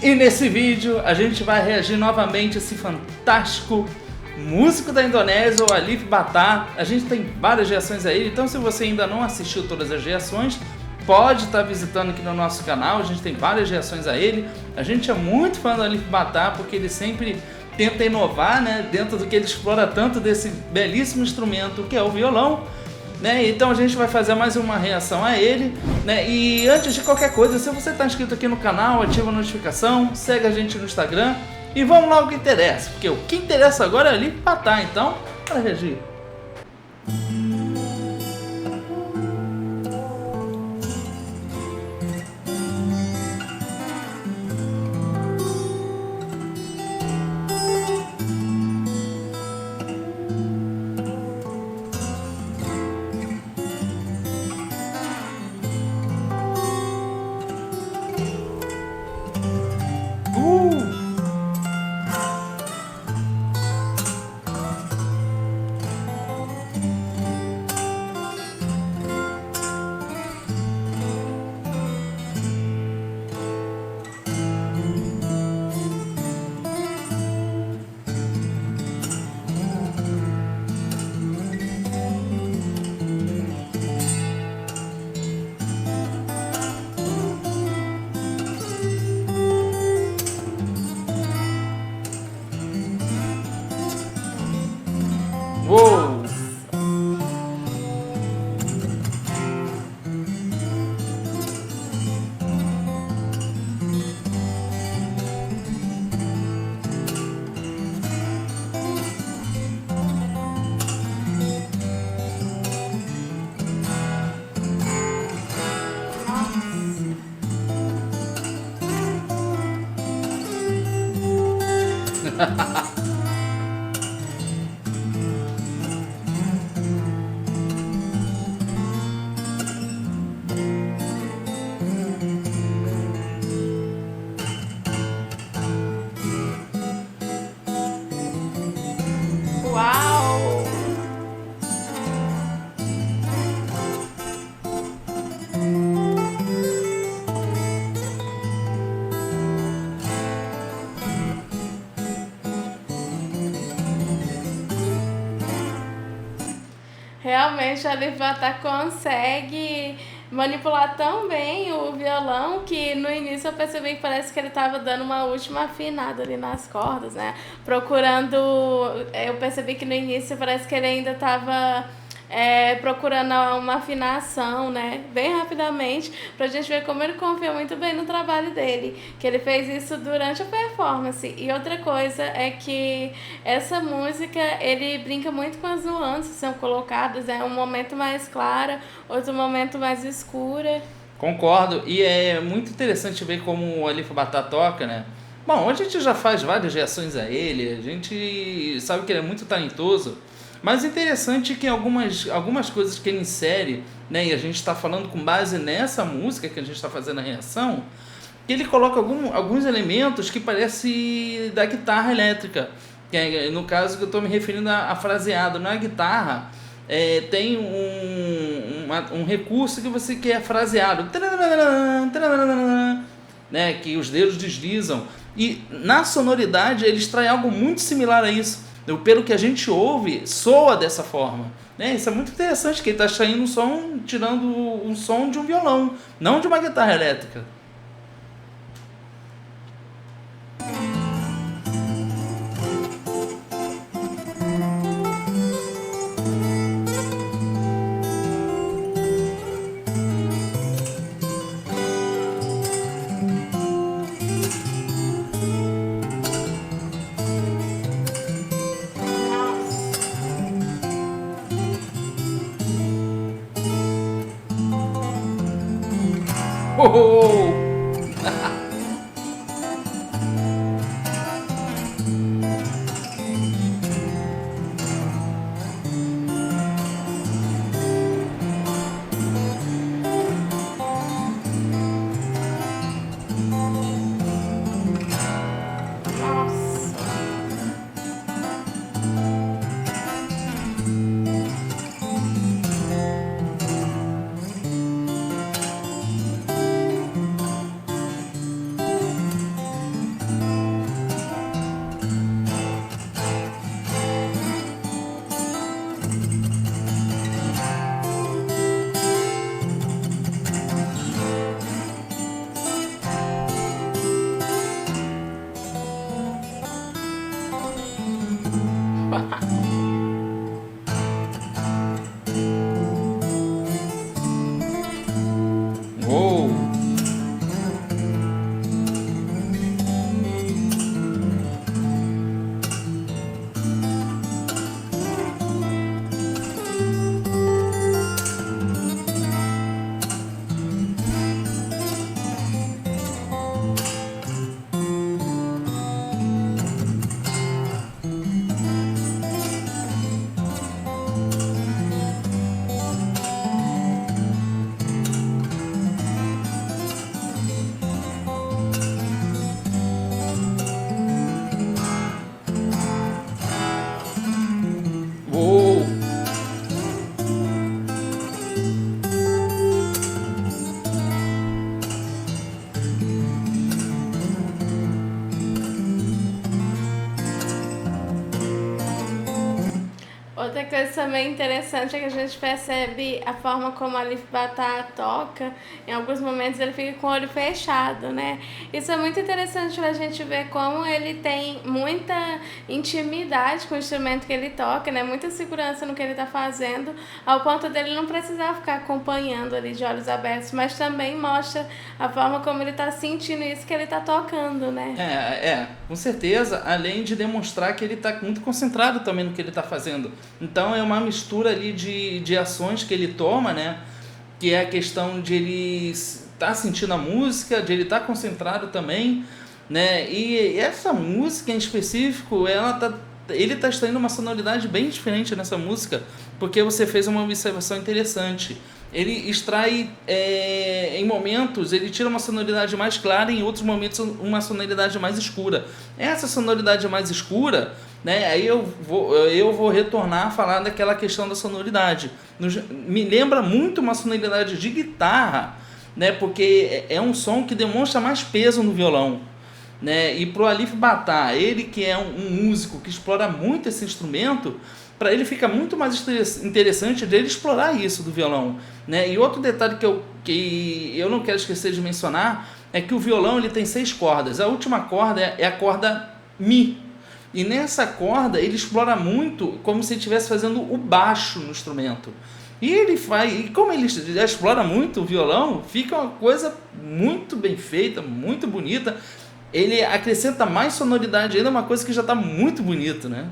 E nesse vídeo a gente vai reagir novamente a esse fantástico músico da Indonésia, o Alif Ba Ta. A gente tem várias reações a ele, então se você ainda não assistiu todas as reações, pode estar visitando aqui no nosso canal. A gente tem várias reações a ele. A gente é muito fã do Alif Ba Ta porque ele sempre tenta inovar, né, dentro do que ele explora tanto desse belíssimo instrumento que é o violão. Então a gente vai fazer mais uma reação a ele, E antes de qualquer coisa, se você está inscrito aqui no canal, ativa a notificação, segue a gente no Instagram e vamos lá ao que interessa, porque o que interessa agora é Alif Ba Ta. Então, para reagir. Uou! Uau! Realmente a Alif Ba Ta consegue manipular tão bem o violão que no início eu percebi que parece que ele estava dando uma última afinada ali nas cordas, né? Procurando... Eu percebi que no início parece que ele ainda estava procurando uma afinação, né? Bem rapidamente, pra gente ver como ele confia muito bem no trabalho dele, que ele fez isso durante a performance. E outra coisa é que essa música, ele brinca muito com as nuances que são colocadas, um momento mais claro, outro momento mais escura. Concordo, e é muito interessante ver como o Alif Ba Ta toca, né? Bom, a gente já faz várias reações a ele, a gente sabe que ele é muito talentoso, mas interessante que algumas coisas que ele insere, e a gente está falando com base nessa música que a gente está fazendo a reação, que ele coloca alguns elementos que parece da guitarra elétrica, que é, no caso que eu estou me referindo a fraseado. Na guitarra tem um recurso que você quer fraseado, que os dedos deslizam, e na sonoridade ele extrai algo muito similar a isso. Pelo que a gente ouve, soa dessa forma. Isso é muito interessante, que ele está extraindo um som, tirando um som de um violão, não de uma guitarra elétrica. Oh! coisa também interessante é que a gente percebe a forma como a Alif Ba Ta toca. Em alguns momentos ele fica com o olho fechado, né? Isso é muito interessante pra gente ver como ele tem muita intimidade com o instrumento que ele toca, né? Muita segurança no que ele tá fazendo, ao ponto dele não precisar ficar acompanhando ali de olhos abertos, mas também mostra a forma como ele tá sentindo isso que ele tá tocando, né? Com certeza, além de demonstrar que ele tá muito concentrado também no que ele tá fazendo. Então é uma mistura ali de ações que ele toma, né? Que é a questão de ele estar sentindo a música, de ele estar concentrado também, né? E essa música em específico, ele está extraindo uma sonoridade bem diferente nessa música, porque você fez uma observação interessante. Ele extrai, em momentos, ele tira uma sonoridade mais clara, em outros momentos uma sonoridade mais escura. Essa sonoridade mais escura, né, aí eu vou retornar a falar daquela questão da sonoridade. Me lembra muito uma sonoridade de guitarra, né, porque é um som que demonstra mais peso no violão, né, e pro Alif Ba Ta, ele que é um músico que explora muito esse instrumento, para ele fica muito mais interessante dele explorar isso do violão, né? E outro detalhe que eu não quero esquecer de mencionar é que o violão ele tem 6 cordas. A última corda é a corda Mi. E nessa corda ele explora muito como se ele estivesse fazendo o baixo no instrumento. E como ele já explora muito o violão, fica uma coisa muito bem feita, muito bonita. Ele acrescenta mais sonoridade ainda, uma coisa que já está muito bonito, né?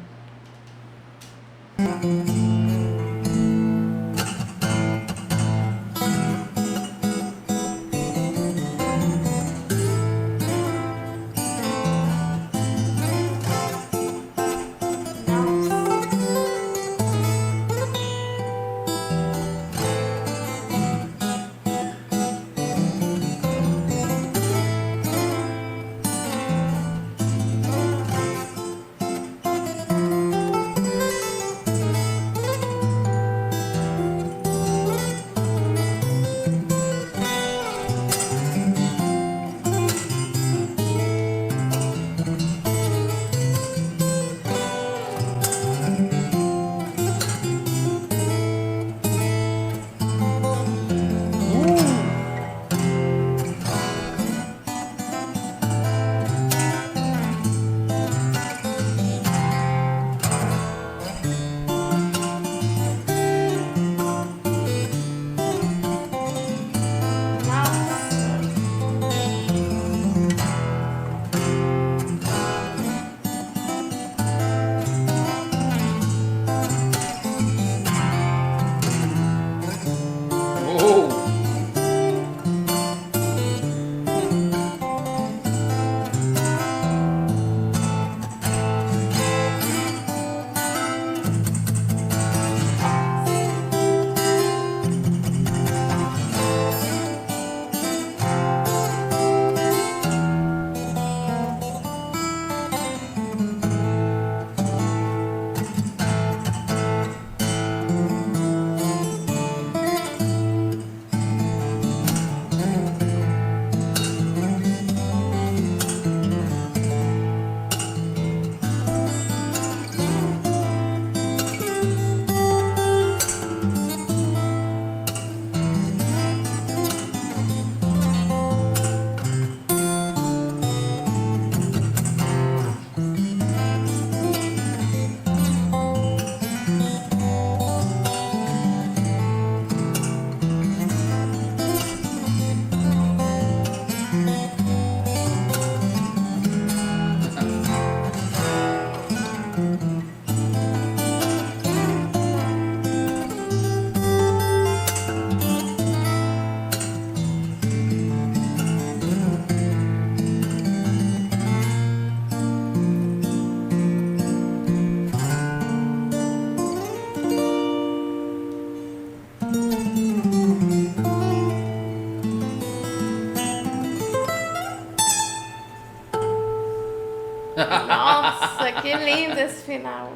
Nossa, que lindo esse final.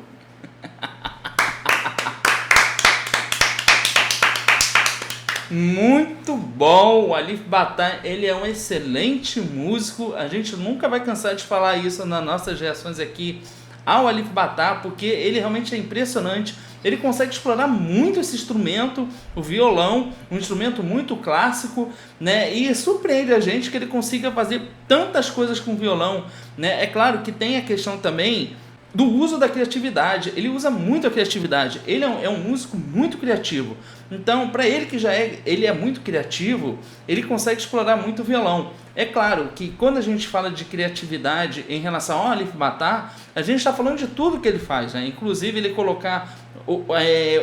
Muito bom, o Alif Ba Ta, ele é um excelente músico. A gente nunca vai cansar de falar isso nas nossas reações aqui ao Alif Ba Ta, porque ele realmente é impressionante. ele consegue explorar muito esse instrumento, o violão, um instrumento muito clássico, né? E surpreende a gente que ele consiga fazer tantas coisas com o violão, né? É claro que tem a questão também do uso da criatividade. Ele usa muito a criatividade. Ele é um músico muito criativo. Então, para ele que ele é muito criativo, ele consegue explorar muito o violão. É claro que quando a gente fala de criatividade em relação ao Alif Ba Ta, a gente está falando de tudo que ele faz, né? Inclusive ele colocar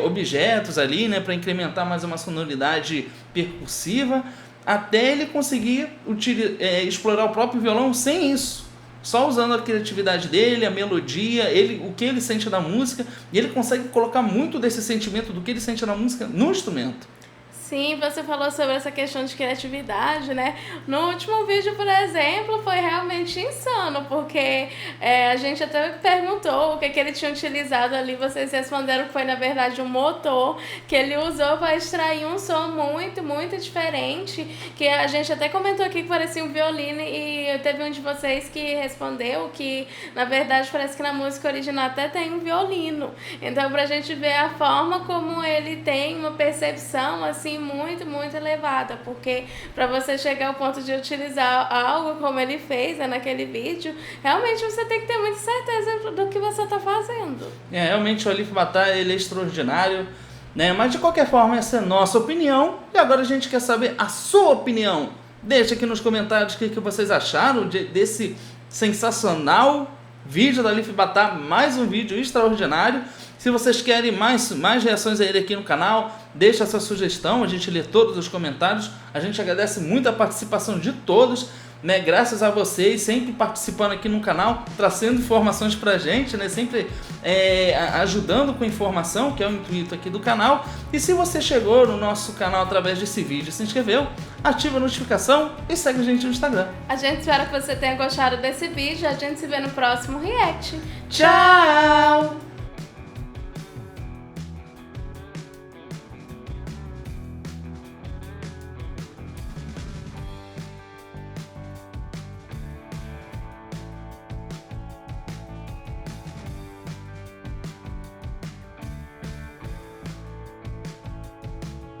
objetos ali, né, para incrementar mais uma sonoridade percussiva, até ele conseguir explorar o próprio violão sem isso. Só usando a criatividade dele, a melodia, o que ele sente na música, e ele consegue colocar muito desse sentimento do que ele sente na música no instrumento. Sim, você falou sobre essa questão de criatividade, né? No último vídeo, por exemplo, foi realmente insano, porque a gente até perguntou o que ele tinha utilizado ali, vocês responderam que foi, na verdade, um motor que ele usou para extrair um som muito, muito diferente, que a gente até comentou aqui que parecia um violino, e teve um de vocês que respondeu que, na verdade, parece que na música original até tem um violino. Então, pra gente ver a forma como ele tem uma percepção, assim, muito, muito elevada, porque para você chegar ao ponto de utilizar algo como ele fez, né, naquele vídeo, realmente você tem que ter muita certeza do que você está fazendo. Realmente o Alif Ba Ta, ele é extraordinário, né? Mas de qualquer forma, essa é a nossa opinião, e agora a gente quer saber a sua opinião. Deixa aqui nos comentários o que vocês acharam desse sensacional vídeo da Alif Ba Ta, mais um vídeo extraordinário. Se vocês querem mais reações a ele aqui no canal, deixa a sua sugestão, a gente lê todos os comentários. A gente agradece muito a participação de todos, né? Graças a vocês, sempre participando aqui no canal, trazendo informações pra gente, né? Sempre ajudando com informação, que é o intuito aqui do canal. E se você chegou no nosso canal através desse vídeo, se inscreveu, ativa a notificação e segue a gente no Instagram. A gente espera que você tenha gostado desse vídeo. A gente se vê no próximo React. Tchau!